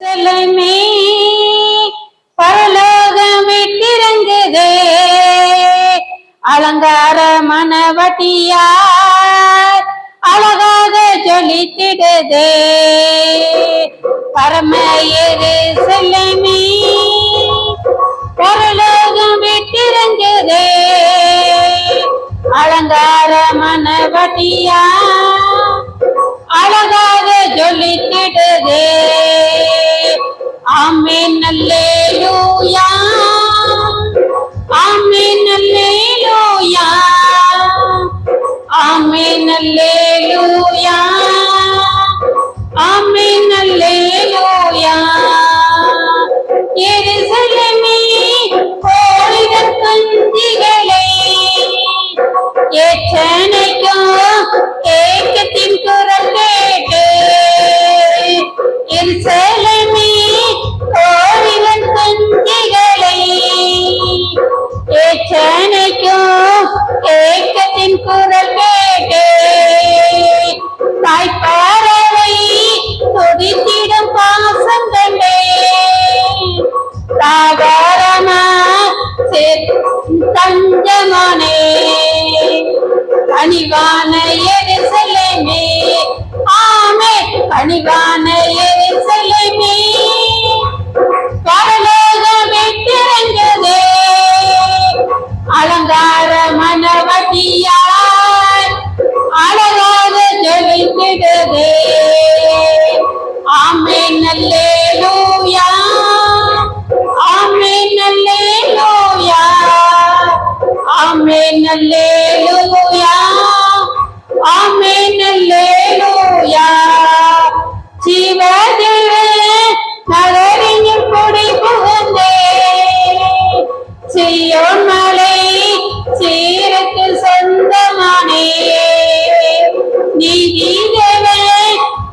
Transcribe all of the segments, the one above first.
செல்லமே பரலோகம் விட்டிறங்குதே அலங்கார மனவட்டியார் அழகாக ஜொலித்திடுதே பரம எருசலேமே பரலோகம் விட்டிறங்குதே அலங்கார மனவட்டியார் அழகாக ஜொலித்திடுதே ஆமென் அல்லேலூயா ஆமென் அல்லேலூயா ஆமென் அல்லேலூயா ஆமென் அல்லேலூயா எருசலேமே கோயிலின் கஞ்சிகளை ஏற்றனைக்கும் ஏக்கத்தின் குரல் கேட்டு எருசலேமே கோயிலின் கஞ்சிகளை ஏற்றனைக்கும் ஏக்கத்தின் குரல் கேட்டு தாய்ப்பாரவை துடித்திடும் பாசம் கண்டே தாகாரமா தஞ்சமானே அணிவான எருசலேமே ஆமென் அணிவான எருசலேமே பரலோகம் விட்டிறங்குதே அலங்கார மனவட்டியார் அழகாக ஜொலித்திடுதே ஆமென் அல்லேலூயா ஆமென் அல்லேலூயா ஆமென் அல்லேலூயா ஆமென் அல்லேலூயா ஜீவதேவ நகரின் குடி புகுந்தே சீயோன் மலை சீருக்கு சொந்தமானே நீதி தேவ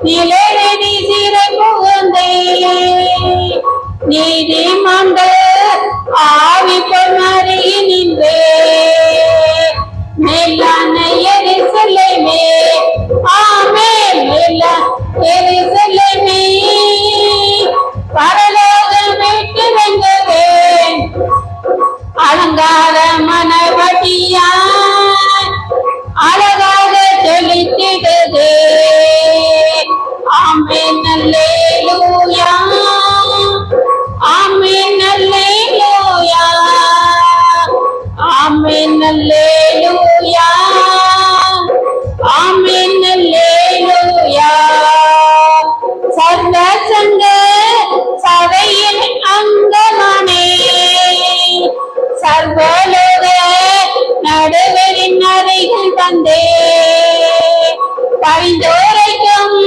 நிலரடி சிறை புகுந்தே நீதிமன்ற ஆவி பொன்மறி நின்றே மேலான எருசலேமே ஆமென் மேலான எருசலேமே பரலோகம் விட்டிறங்குதே அலங்கார மனவட்டியார் அழகாக ஜொலித்திடுதே ஆமென் அல்லேலூயா ஆமென் அல்லேலூயா ஆமென் அல்லேலூயா ஆமென் அல்லேலூயா சர்வ சங்க சபையின் அங்கமானே சர்வலோக நடுவரின் அறைகள் வந்தே பரிந்தோரைக்கும்